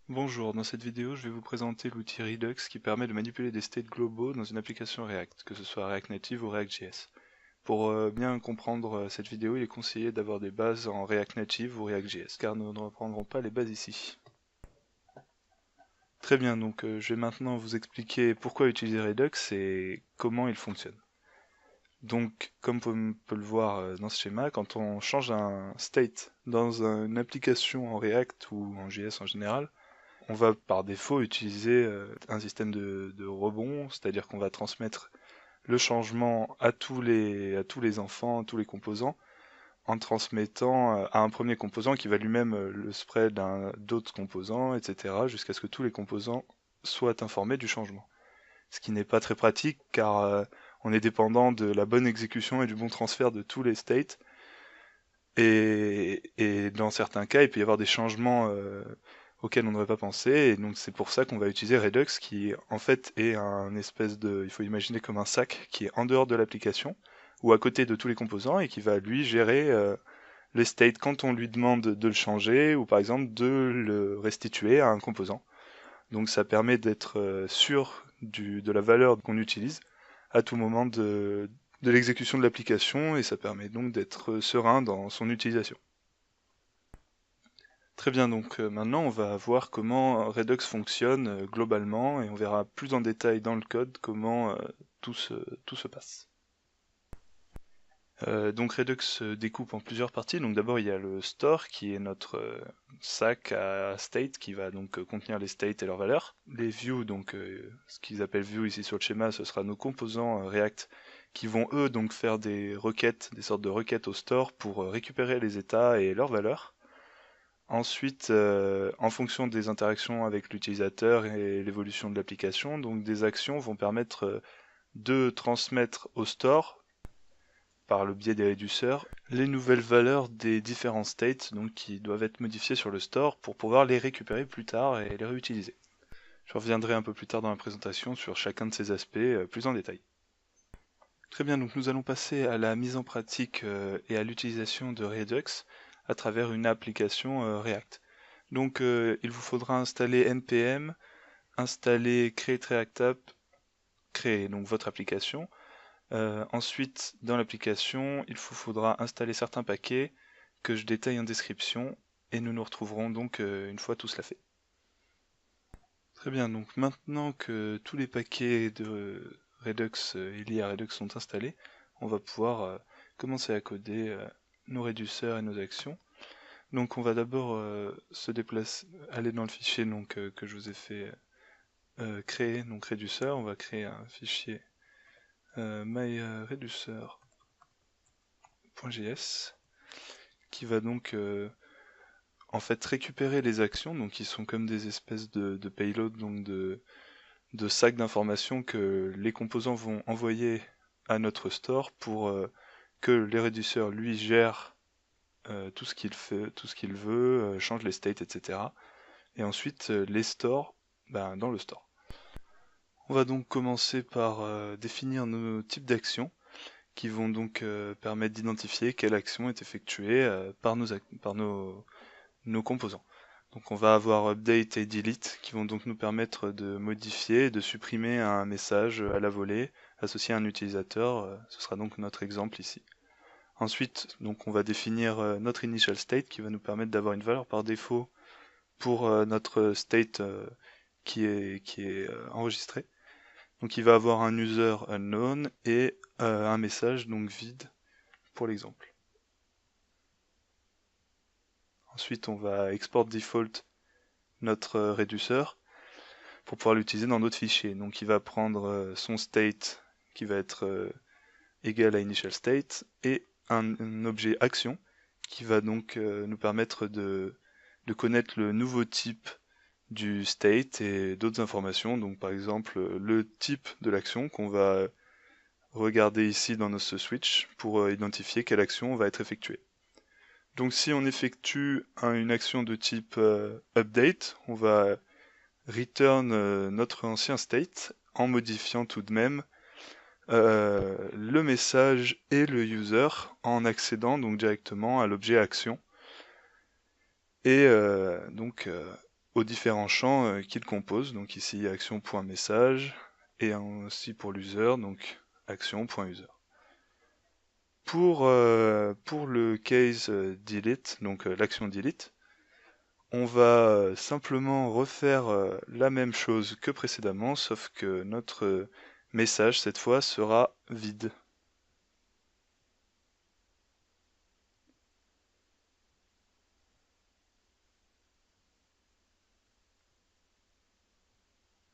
Bonjour, dans cette vidéo je vais vous présenter l'outil Redux qui permet de manipuler des states globaux dans une application React, que ce soit React Native ou React.js. Pour bien comprendre cette vidéo, il est conseillé d'avoir des bases en React Native ou React.js, car nous ne reprendrons pas les bases ici. Très bien, donc je vais maintenant vous expliquer pourquoi utiliser Redux et comment il fonctionne. Donc, comme on peut le voir dans ce schéma, quand on change un state dans une application en React ou en JS en général, on va par défaut utiliser un système de rebond, c'est-à-dire qu'on va transmettre le changement à tous les enfants, à tous les composants, en transmettant à un premier composant qui va lui-même le spread à d'autres composants, etc., jusqu'à ce que tous les composants soient informés du changement. Ce qui n'est pas très pratique car on est dépendant de la bonne exécution et du bon transfert de tous les states, et dans certains cas, il peut y avoir des changements auxquels on n'aurait pas pensé, et donc c'est pour ça qu'on va utiliser Redux, qui en fait est un espèce de, il faut imaginer comme un sac qui est en dehors de l'application, ou à côté de tous les composants, et qui va lui gérer les states quand on lui demande de le changer, ou par exemple de le restituer à un composant. Donc ça permet d'être sûr de la valeur qu'on utilise à tout moment de l'exécution de l'application, et ça permet donc d'être serein dans son utilisation. Très bien, donc maintenant on va voir comment Redux fonctionne globalement, et on verra plus en détail dans le code comment tout se passe. Donc Redux se découpe en plusieurs parties. Donc d'abord il y a le store qui est notre sac à state qui va donc contenir les states et leurs valeurs. Les views, donc ce qu'ils appellent view ici sur le schéma, ce sera nos composants React qui vont eux donc faire des requêtes, des sortes de requêtes au store pour récupérer les états et leurs valeurs. Ensuite, en fonction des interactions avec l'utilisateur et l'évolution de l'application, donc des actions vont permettre de transmettre au store, par le biais des réduceurs, les nouvelles valeurs des différents states donc, qui doivent être modifiées sur le store pour pouvoir les récupérer plus tard et les réutiliser. Je reviendrai un peu plus tard dans la présentation sur chacun de ces aspects plus en détail. Très bien, donc nous allons passer à la mise en pratique et à l'utilisation de Redux à travers une application React. Donc il vous faudra installer npm, installer create react app, créer donc votre application. Ensuite, dans l'application, il vous faudra installer certains paquets que je détaille en description, et nous nous retrouverons donc une fois tout cela fait. Très bien, donc maintenant que tous les paquets de Redux et liés à Redux sont installés, on va pouvoir commencer à coder nos réduceurs et nos actions. Donc on va d'abord se déplacer, aller dans le fichier donc, que je vous ai fait créer, donc réduceur. On va créer un fichier myreducer.js qui va donc en fait récupérer les actions, donc qui sont comme des espèces de payload, donc de sacs d'informations que les composants vont envoyer à notre store pour que les réduceurs lui gèrent tout ce qu'il fait, tout ce qu'il veut, change les states, etc. Et ensuite les store dans le store. On va donc commencer par définir nos types d'actions qui vont donc permettre d'identifier quelle action est effectuée par nos composants. Donc on va avoir update et delete qui vont donc nous permettre de modifier et de supprimer un message à la volée associé à un utilisateur. Ce sera donc notre exemple ici. Ensuite, donc on va définir notre initial state qui va nous permettre d'avoir une valeur par défaut pour notre state qui est enregistré. Donc il va avoir un user unknown et un message donc vide pour l'exemple. Ensuite on va export default notre réduceur pour pouvoir l'utiliser dans d'autres fichiers. Donc il va prendre son state qui va être égal à initial state et un objet action qui va donc nous permettre de connaître le nouveau type du state et d'autres informations, donc par exemple le type de l'action qu'on va regarder ici dans notre switch pour identifier quelle action va être effectuée. Donc si on effectue une action de type update, on va return notre ancien state en modifiant tout de même le message et le user en accédant donc directement à l'objet action. Et aux différents champs qu'il compose. Donc ici action.message et aussi pour l'user, donc action.user. Pour le case delete, donc l'action delete, on va simplement refaire la même chose que précédemment, sauf que notre message cette fois sera vide.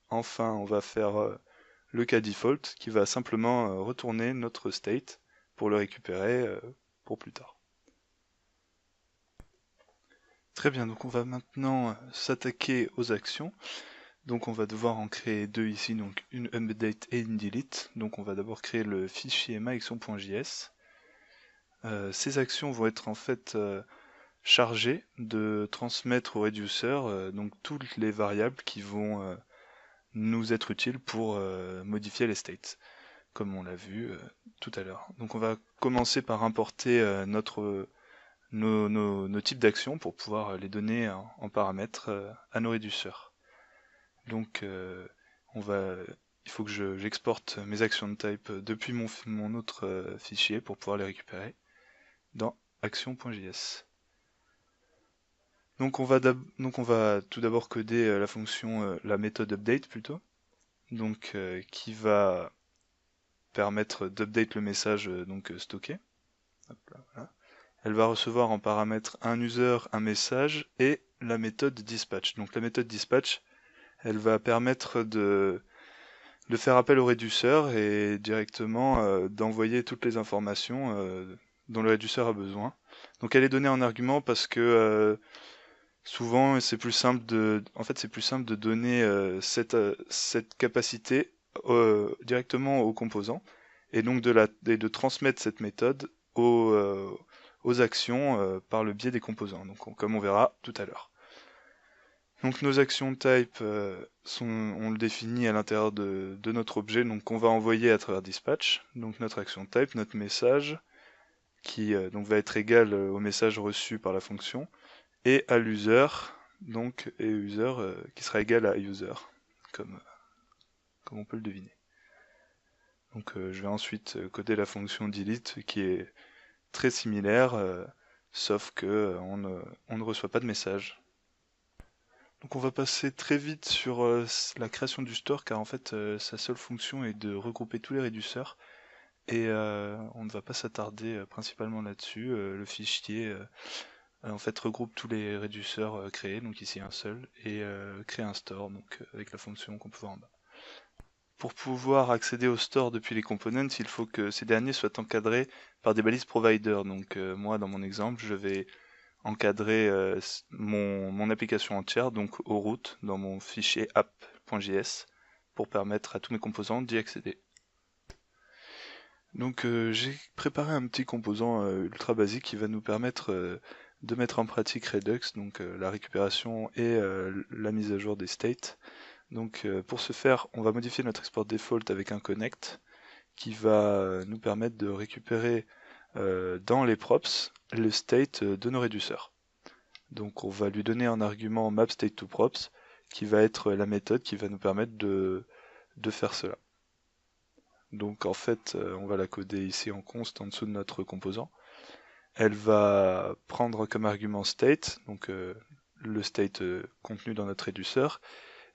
Enfin, on va faire le cas default qui va simplement retourner notre state pour le récupérer pour plus tard. Très bien, donc on va maintenant s'attaquer aux actions. Donc on va devoir en créer deux ici, donc une update et une delete. Donc on va d'abord créer le fichier maction.js. Ces actions vont être en fait chargées de transmettre au reducer donc toutes les variables qui vont nous être utiles pour modifier les states, comme on l'a vu tout à l'heure. Donc on va commencer par importer nos types d'actions pour pouvoir les donner en paramètres à nos réduceurs. Donc il faut que j'exporte mes actions de type depuis mon autre fichier pour pouvoir les récupérer dans action.js. Donc on va tout d'abord coder la fonction, la méthode update plutôt, donc qui va permettre d'update le message stocké. Hop là, voilà. Elle va recevoir en paramètre un user, un message et la méthode dispatch. Donc la méthode dispatch, elle va permettre de faire appel au réduceur et directement d'envoyer toutes les informations dont le réduceur a besoin. Donc elle est donnée en argument parce que souvent c'est plus simple de donner cette capacité directement aux composants et donc de transmettre cette méthode aux actions par le biais des composants, donc comme on verra tout à l'heure. Donc nos actions type on le définit à l'intérieur de notre objet, donc qu'on va envoyer à travers dispatch. Donc notre action type, notre message, qui donc va être égal au message reçu par la fonction, et à l'user, donc et user qui sera égal à user, comme on peut le deviner. Donc je vais ensuite coder la fonction delete qui est très similaire, sauf que on ne reçoit pas de message. Donc on va passer très vite sur la création du store car en fait sa seule fonction est de regrouper tous les réduceurs et on ne va pas s'attarder principalement là-dessus. Le fichier en fait regroupe tous les réduceurs créés, donc ici un seul, et crée un store donc avec la fonction qu'on peut voir en bas. Pour pouvoir accéder au store depuis les components, il faut que ces derniers soient encadrés par des balises provider. Donc moi dans mon exemple je vais encadrer mon application entière, donc au root, dans mon fichier app.js, pour permettre à tous mes composants d'y accéder. Donc j'ai préparé un petit composant ultra basique qui va nous permettre de mettre en pratique Redux, donc la récupération et la mise à jour des states. Donc pour ce faire, on va modifier notre export default avec un connect qui va nous permettre de récupérer dans les props le state de nos réduceurs. Donc on va lui donner un argument mapState2props qui va être la méthode qui va nous permettre de faire cela. Donc en fait on va la coder ici en const en dessous de notre composant. Elle va prendre comme argument state, donc le state contenu dans notre réduceur,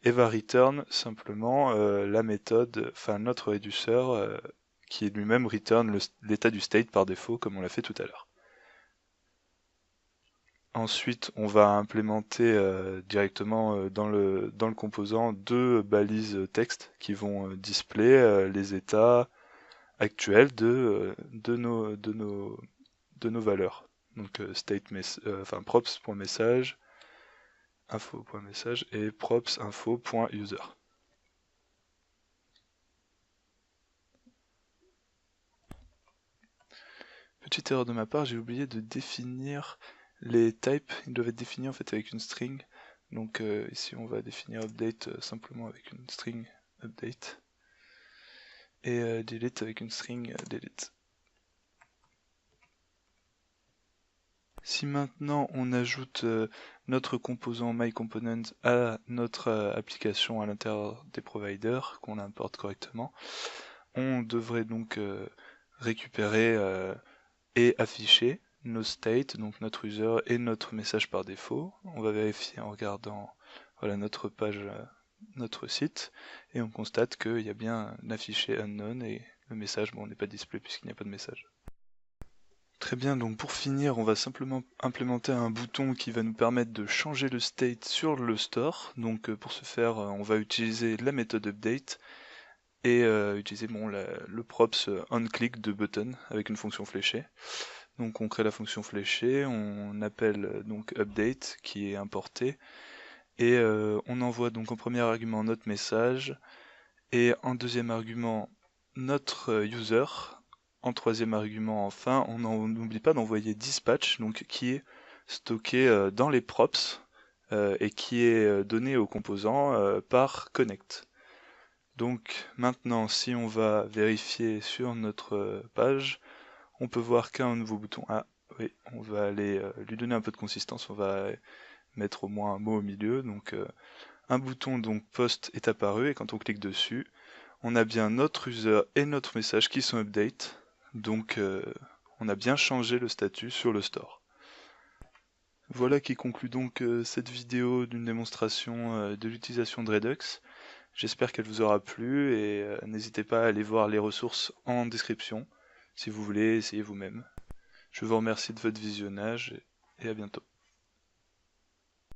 et va return simplement la méthode, enfin notre réduceur qui lui-même return l'état du state par défaut comme on l'a fait tout à l'heure. Ensuite, on va implémenter directement dans le composant deux balises texte qui vont display les états actuels de nos valeurs. Donc enfin props.message, info.message et props.info.user. Petite erreur de ma part, j'ai oublié de définir les types. Ils doivent être définis en fait avec une string. Donc ici on va définir update simplement avec une string update et delete avec une string delete. Si maintenant on ajoute notre composant myComponent à notre application à l'intérieur des providers, qu'on importe correctement. On devrait donc récupérer et afficher nos states, donc notre user et notre message par défaut. On va vérifier en regardant voilà, notre page, notre site, et on constate qu'il y a bien un affiché unknown et le message, bon, n'est pas display puisqu'il n'y a pas de message. Très bien, donc pour finir, on va simplement implémenter un bouton qui va nous permettre de changer le state sur le store. Donc pour ce faire, on va utiliser la méthode update et utiliser le props onClick de button avec une fonction fléchée. Donc on crée la fonction fléchée, on appelle donc update qui est importé et on envoie donc en premier argument notre message et en deuxième argument notre user. En troisième argument, enfin, on n'oublie pas d'envoyer dispatch, donc qui est stocké dans les props et qui est donné aux composants par connect. Donc maintenant, si on va vérifier sur notre page, on peut voir qu'un nouveau bouton. Ah oui, on va aller lui donner un peu de consistance. On va mettre au moins un mot au milieu. Donc un bouton donc post est apparu et quand on clique dessus, on a bien notre user et notre message qui sont update. Donc on a bien changé le statut sur le store. Voilà qui conclut donc cette vidéo d'une démonstration de l'utilisation de Redux. J'espère qu'elle vous aura plu et n'hésitez pas à aller voir les ressources en description si vous voulez essayer vous-même. Je vous remercie de votre visionnage et à bientôt.